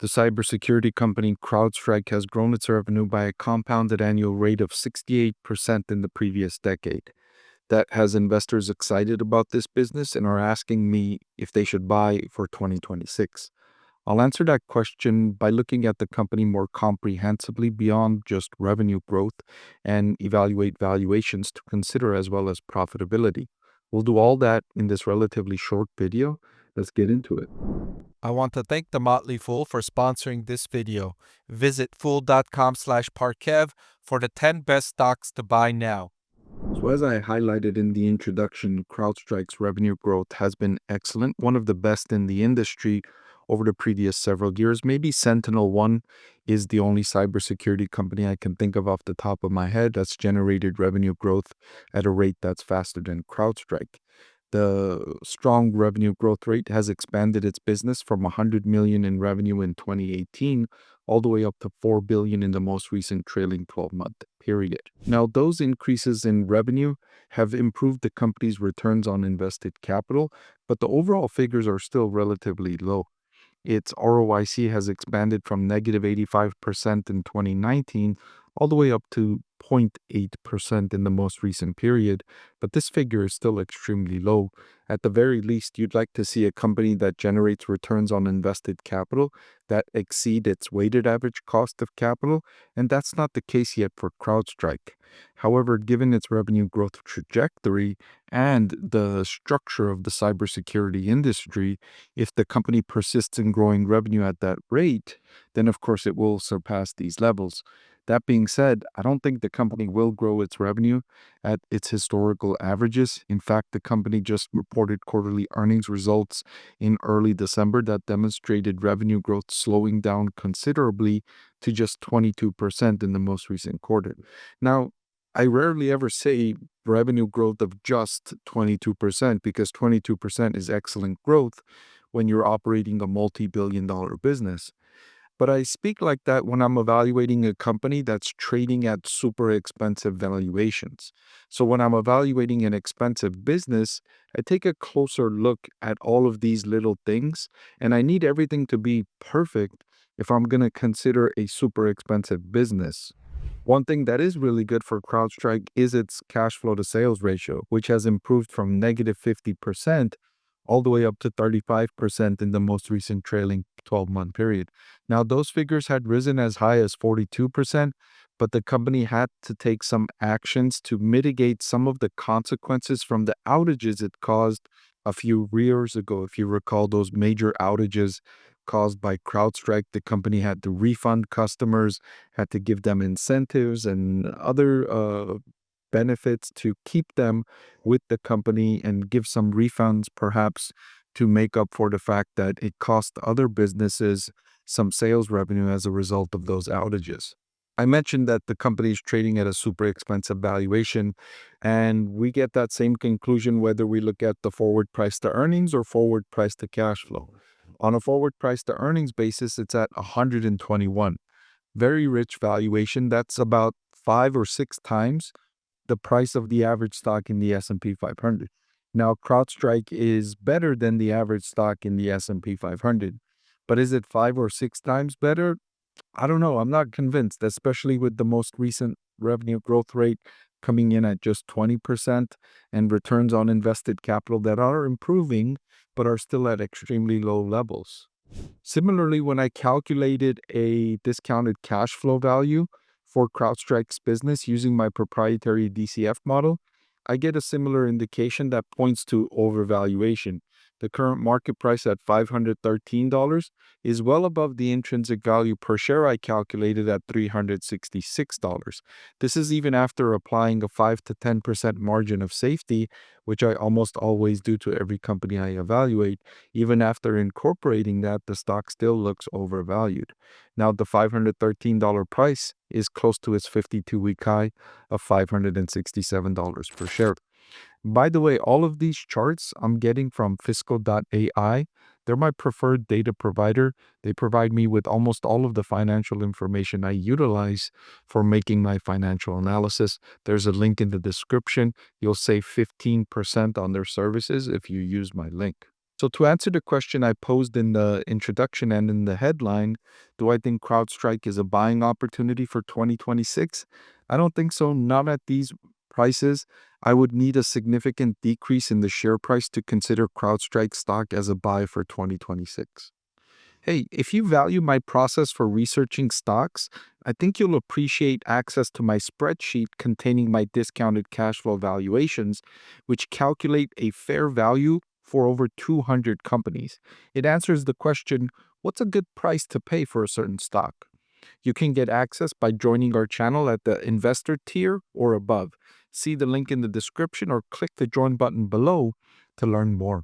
The cybersecurity company CrowdStrike has grown its revenue by a compounded annual rate of 68% in the previous decade. That has investors excited about this business and are asking me if they should buy for 2026. I'll answer that question by looking at the company more comprehensively beyond just revenue growth and evaluate valuations to consider as well as profitability. We'll do all that in this relatively short video. Let's get into it. I want to thank the Motley Fool for sponsoring this video. Visit fool.com/parkev for the 10 best stocks to buy now. So as I highlighted in the introduction, CrowdStrike's revenue growth has been excellent, one of the best in the industry over the previous several years. Maybe SentinelOne is the only cybersecurity company I can think of off the top of my head that's generated revenue growth at a rate that's faster than CrowdStrike. The strong revenue growth rate has expanded its business from $100 million in revenue in 2018 all the way up to $4 billion in the most recent trailing 12-month period. Now, those increases in revenue have improved the company's returns on invested capital, but the overall figures are still relatively low. Its ROIC has expanded from negative 85% in 2019 all the way up to 0.8% in the most recent period, but this figure is still extremely low. At the very least, you'd like to see a company that generates returns on invested capital that exceed its weighted average cost of capital, and that's not the case yet for CrowdStrike. However, given its revenue growth trajectory and the structure of the cybersecurity industry, if the company persists in growing revenue at that rate, then of course it will surpass these levels. That being said, I don't think the company will grow its revenue at its historical averages. In fact, the company just reported quarterly earnings results in early December that demonstrated revenue growth slowing down considerably to just 22% in the most recent quarter. Now, I rarely ever say revenue growth of just 22% because 22% is excellent growth when you're operating a multi-billion-dollar business. But I speak like that when I'm evaluating a company that's trading at super expensive valuations. So when I'm evaluating an expensive business, I take a closer look at all of these little things, and I need everything to be perfect if I'm going to consider a super expensive business. One thing that is really good for CrowdStrike is its cash flow to sales ratio, which has improved from negative 50% all the way up to 35% in the most recent trailing 12-month period. Now, those figures had risen as high as 42%, but the company had to take some actions to mitigate some of the consequences from the outages it caused a few years ago. If you recall those major outages caused by CrowdStrike, the company had to refund customers, had to give them incentives and other benefits to keep them with the company and give some refunds perhaps to make up for the fact that it cost other businesses some sales revenue as a result of those outages. I mentioned that the company is trading at a super expensive valuation, and we get that same conclusion whether we look at the forward price to earnings or forward price to cash flow. On a forward price to earnings basis, it's at 121. Very rich valuation. That's about 5 or 6 times the price of the average stock in the S&P 500. Now, CrowdStrike is better than the average stock in the S&P 500, but is it 5 or 6 times better? I don't know. I'm not convinced, especially with the most recent revenue growth rate coming in at just 20% and returns on invested capital that are improving, but are still at extremely low levels. Similarly, when I calculated a discounted cash flow value for CrowdStrike's business using my proprietary DCF model, I get a similar indication that points to overvaluation. The current market price at $513 is well above the intrinsic value per share I calculated at $366. This is even after applying a 5 to 10% margin of safety, which I almost always do to every company I evaluate. Even after incorporating that, the stock still looks overvalued. Now, the $513 price is close to its 52-week high of $567 per share. By the way, all of these charts I'm getting from fiscal.ai. They're my preferred data provider. They provide me with almost all of the financial information I utilize for making my financial analysis. There's a link in the description. You'll save 15% on their services if you use my link. So, to answer the question I posed in the introduction and in the headline, do I think CrowdStrike is a buying opportunity for 2026? I don't think so. Not at these prices. I would need a significant decrease in the share price to consider CrowdStrike stock as a buy for 2026. Hey, if you value my process for researching stocks, I think you'll appreciate access to my spreadsheet containing my discounted cash flow valuations, which calculate a fair value for over 200 companies. It answers the question, what's a good price to pay for a certain stock? You can get access by joining our channel at the investor tier or above. See the link in the description or click the join button below to learn more.